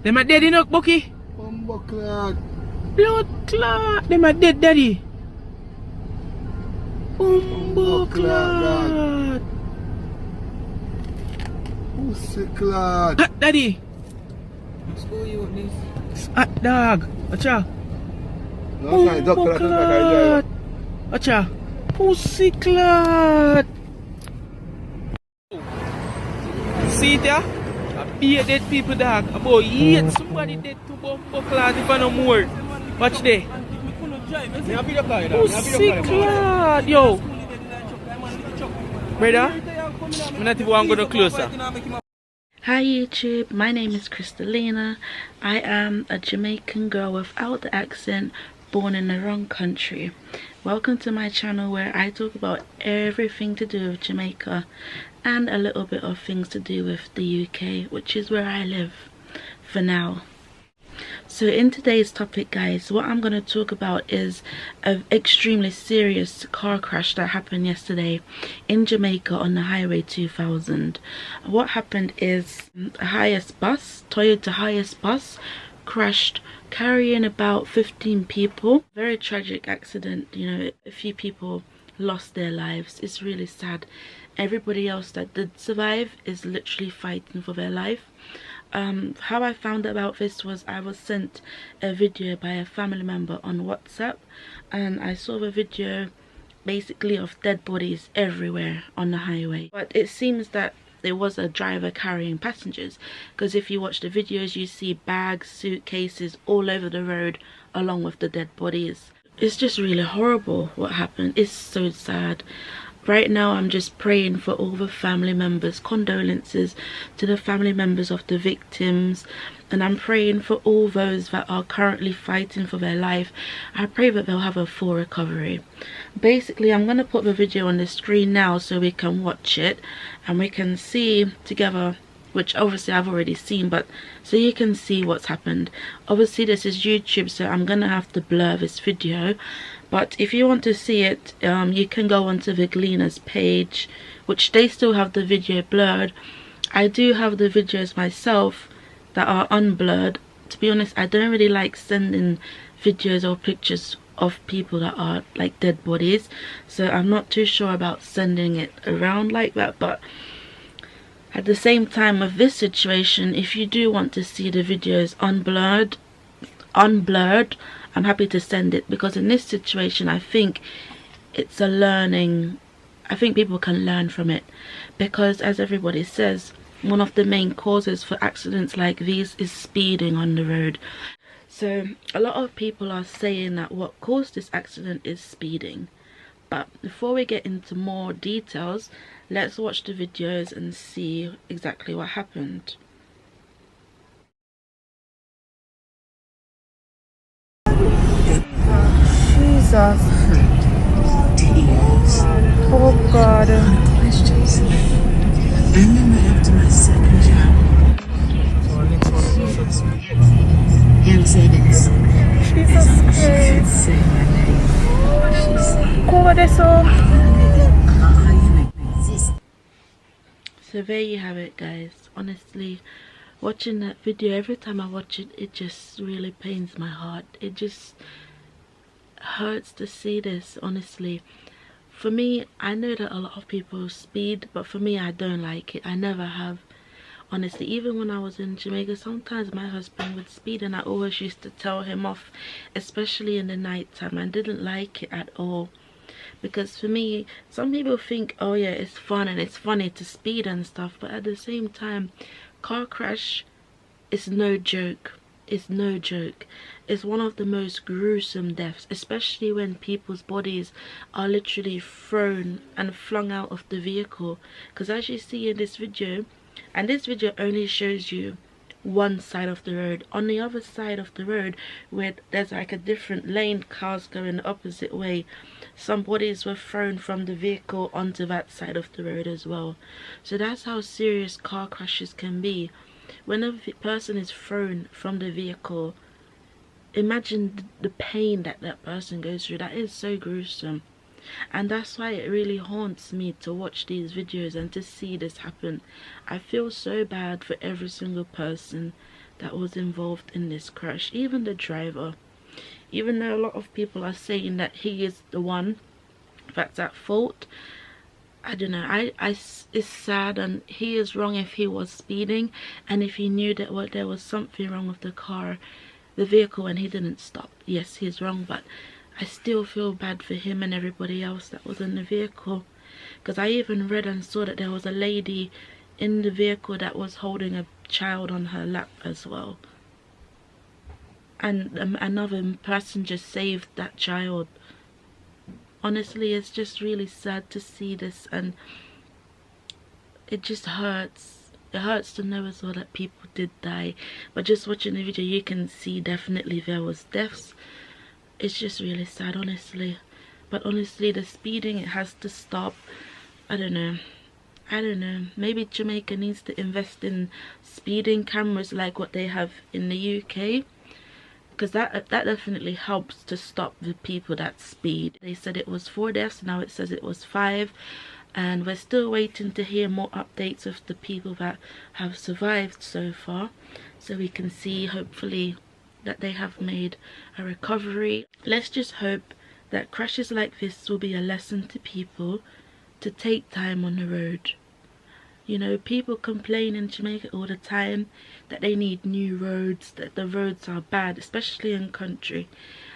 Them are dead enough, Bucky. Bumbo clot. Blood clot. Them are dead, daddy. Bumbo clot. Pussy clot. Hot, daddy. School you with this. Hot dog. Watcha. No, sorry, doctor, that's like I drive. Watcha. Pussy clot. See it there? I be dead people, dog. About yet somebody dead to bumbo clot if I no more. Watch there. Pussy clot, yo. Brother, I'm not even want to go closer. Hi YouTube, my name is Crystalina. I am a Jamaican girl without the accent, born in the wrong country. Welcome to my channel where I talk about everything to do with Jamaica and a little bit of things to do with the UK, which is where I live for now. So in today's topic, guys, what I'm going to talk about is an extremely serious car crash that happened yesterday in Jamaica on the Highway 2000. What happened is a Hiace bus, Toyota Hiace bus, crashed carrying about 15 people. Very tragic accident, you know, a few people lost their lives. It's really sad. Everybody else that did survive is literally fighting for their life. How I found out about this was I was sent a video by a family member on WhatsApp, and I saw the video basically of dead bodies everywhere on the highway. But it seems that there was a driver carrying passengers, because if you watch the videos you see bags, suitcases all over the road along with the dead bodies. It's just really horrible what happened. It's so sad. Right now I'm just praying for all the family members, condolences to the family members of the victims, and I'm praying for all those that are currently fighting for their life. I pray that they'll have a full recovery. Basically, I'm going to put the video on the screen now so we can watch it and we can see together, which obviously I've already seen, but so you can see what's happened. Obviously this is YouTube, so I'm gonna have to blur this video, but if you want to see it, you can go onto the Gleaner's page, which they still have the video blurred. I do have the videos myself that are unblurred. To be honest, I don't really like sending videos or pictures of people that are like dead bodies, so I'm not too sure about sending it around like that. But at the same time, with this situation, if you do want to see the videos unblurred, I'm happy to send it, because in this situation I think it's a learning. I think people can learn from it, because as everybody says, one of the main causes for accidents like these is speeding on the road. So a lot of people are saying that what caused this accident is speeding. But before we get into more details, let's watch the videos and see exactly what happened. Jesus. Oh God. Questions. And then after my second job. Hand savings. Jesus Christ. Say my name. She said, God, So there you have it, guys. Honestly, watching that video, every time I watch it, it just really pains my heart. It just hurts to see this, honestly. For me, I know that a lot of people speed, but for me, I don't like it. I never have. Honestly, even when I was in Jamaica, sometimes my husband would speed and I always used to tell him off, especially in the night time. I didn't like it at all, because for me, some people think, oh yeah, it's fun and it's funny to speed and stuff, but at the same time, car crash is no joke. It's no joke. It's one of the most gruesome deaths, especially when people's bodies are literally thrown and flung out of the vehicle. Because as you see in this video, and this video only shows you one side of the road, on the other side of the road where there's like a different lane, cars going the opposite way, some bodies were thrown from the vehicle onto that side of the road as well. So that's how serious car crashes can be. When a person is thrown from the vehicle, imagine the pain that that person goes through. That is so gruesome. And that's why it really haunts me to watch these videos and to see this happen. I feel so bad for every single person that was involved in this crash, even the driver. Even though a lot of people are saying that he is the one that's at fault, I don't know. It's sad, and he is wrong if he was speeding and if he knew that there was something wrong with the vehicle, and he didn't stop. Yes, he's wrong, but I still feel bad for him and everybody else that was in the vehicle, because I even read and saw that there was a lady in the vehicle that was holding a child on her lap as well, and another passenger saved that child. Honestly, it's just really sad to see this, and it just hurts. It hurts to know as well that people did die, but just watching the video you can see definitely there was deaths. It's just really sad, honestly. But honestly, the speeding, it has to stop. I don't know, maybe Jamaica needs to invest in speeding cameras like what they have in the UK, because that definitely helps to stop the people that speed. They said it was 4 deaths, now it says it was 5, and we're still waiting to hear more updates of the people that have survived so far, so we can see hopefully that they have made a recovery. Let's just hope that crashes like this will be a lesson to people to take time on the road. You know, people complain in Jamaica all the time that they need new roads, that the roads are bad, especially in country.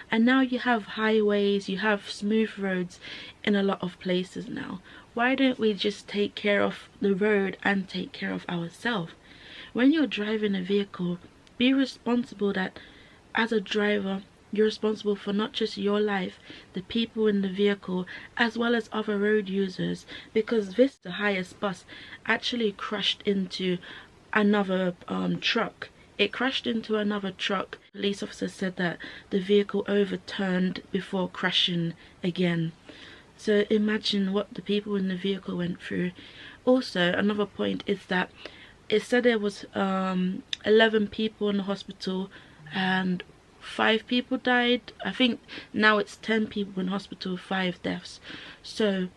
And now you have highways, you have smooth roads in a lot of places now. Why don't we just take care of the road and take care of ourselves? When you're driving a vehicle, be responsible that as a driver, you're responsible for not just your life, the people in the vehicle, as well as other road users, because this, the Hiace bus, actually crashed into another truck. It crashed into another truck. Police officer said that the vehicle overturned before crashing again. So imagine what the people in the vehicle went through. Also, another point is that it said there was 11 people in the hospital and 5 people died. I think now it's 10 people in hospital, 5 deaths. So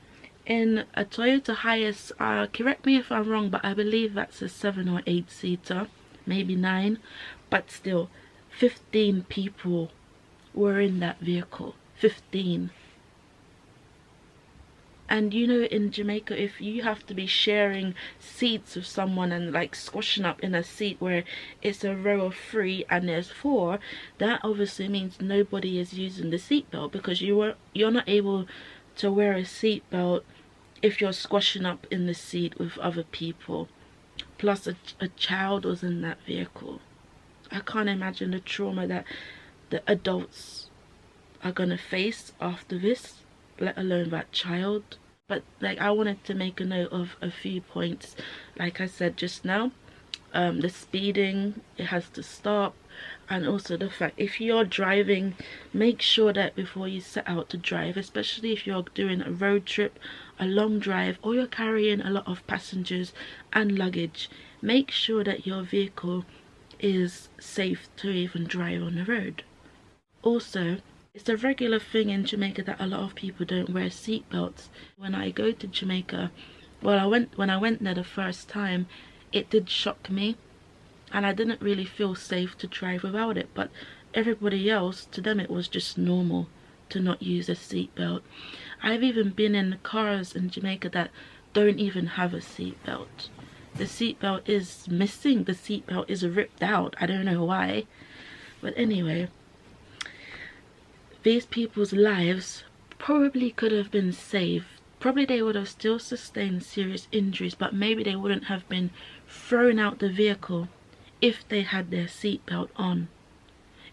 in a Toyota Hiace, correct me if I'm wrong, but I believe that's a 7 or 8 seater, maybe 9, but still 15 people were in that vehicle. 15. And you know, in Jamaica, if you have to be sharing seats with someone and like squashing up in a seat where it's a row of 3 and there's 4, that obviously means nobody is using the seatbelt, because you're not able to wear a seatbelt if you're squashing up in the seat with other people. Plus a child was in that vehicle. I can't imagine the trauma that the adults are gonna face after this, let alone that child. But like, I wanted to make a note of a few points. Like I said just now, the speeding, it has to stop, and also the fact, if you're driving, make sure that before you set out to drive, especially if you're doing a road trip, a long drive, or you're carrying a lot of passengers and luggage, make sure that your vehicle is safe to even drive on the road. Also, it's a regular thing in Jamaica that a lot of people don't wear seatbelts. When I go to Jamaica, well, when I went there the first time, it did shock me, and I didn't really feel safe to drive without it. But everybody else, to them it was just normal to not use a seatbelt. I've even been in cars in Jamaica that don't even have a seatbelt. The seatbelt is missing, the seatbelt is ripped out. I don't know why, but anyway, these people's lives probably could have been saved. Probably they would have still sustained serious injuries, but maybe they wouldn't have been thrown out the vehicle if they had their seatbelt on.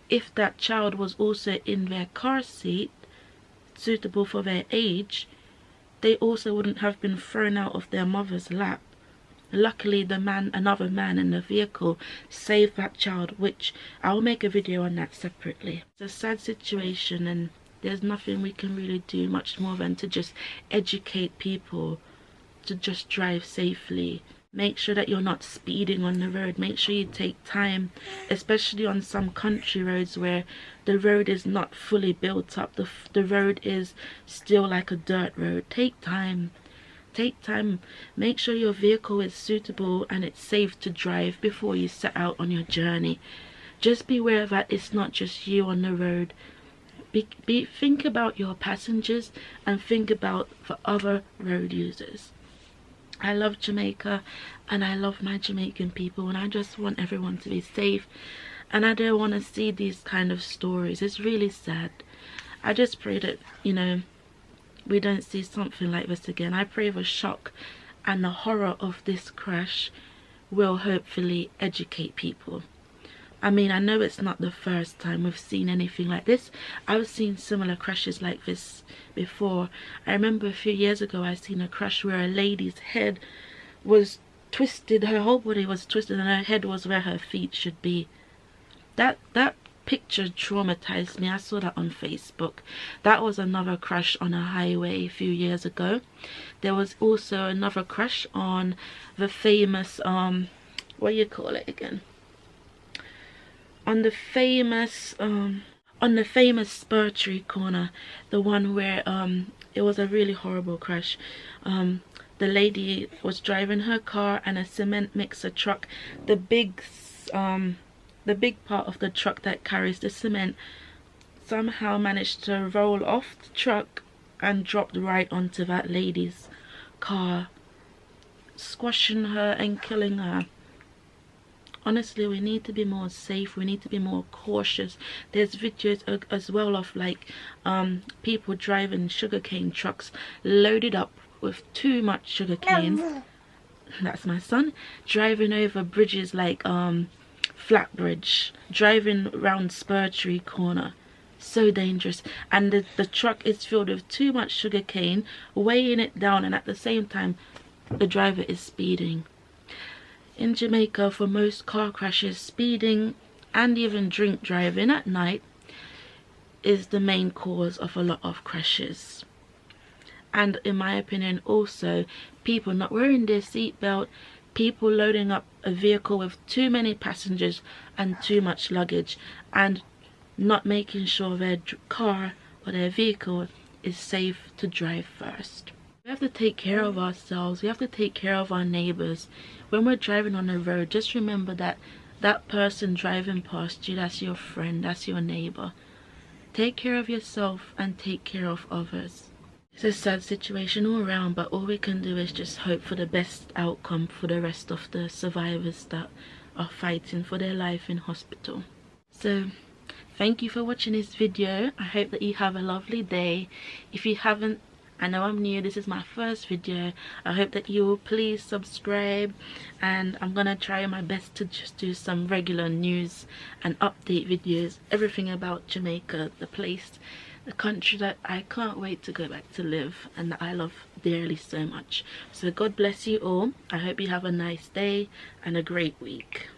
If that child was also in their car seat, suitable for their age, they also wouldn't have been thrown out of their mother's lap. Luckily, another man in the vehicle saved that child, which I'll make a video on that separately. It's a sad situation, and there's nothing we can really do much more than to just educate people to just drive safely. Make sure that you're not speeding on the road. Make sure you take time, especially on some country roads where the road is not fully built up. The road is still like a dirt road. Take time take time, make sure your vehicle is suitable and it's safe to drive before you set out on your journey. Just be aware that it's not just you on the road. Think about your passengers and think about the other road users. I love Jamaica and I love my Jamaican people, and I just want everyone to be safe, and I don't want to see these kind of stories. It's really sad. I just pray that, you know, we don't see something like this again. I pray the shock and the horror of this crash will hopefully educate people. I mean, I know it's not the first time we've seen anything like this. I've seen similar crashes like this before. I remember a few years ago I seen a crash where a lady's head was twisted, her whole body was twisted, and her head was where her feet should be. That picture traumatized me. I saw that on Facebook. That was another crash on a highway a few years ago. There was also another crash on the famous what do you call it again? On the famous spur tree corner, the one where it was a really horrible crash. The lady was driving her car and a cement mixer truck, the big part of the truck that carries the cement, somehow managed to roll off the truck and dropped right onto that lady's car, squashing her and killing her. Honestly, we need to be more safe, we need to be more cautious. There's videos as well of like people driving sugarcane trucks loaded up with too much sugarcane. That's my son. Driving over bridges like Flat Bridge, driving around Spur Tree Corner. So dangerous. And the truck is filled with too much sugarcane, weighing it down, and at the same time the driver is speeding. In Jamaica, for most car crashes, speeding and even drink driving at night is the main cause of a lot of crashes. And in my opinion also, people not wearing their seatbelt, people loading up a vehicle with too many passengers and too much luggage, and not making sure their car or their vehicle is safe to drive first. We have to take care of ourselves, we have to take care of our neighbors. When we're driving on the road, just remember that that person driving past you, that's your friend, that's your neighbor. Take care of yourself and take care of others. It's a sad situation all around, but all we can do is just hope for the best outcome for the rest of the survivors that are fighting for their life in hospital. So thank you for watching this video. I hope that you have a lovely day. If you haven't, I know I'm new, this is my first video. I hope that you will please subscribe, and I'm gonna try my best to just do some regular news and update videos, everything about Jamaica, the place, the country that I can't wait to go back to live and that I love dearly so much. So God bless you all. I hope you have a nice day and a great week.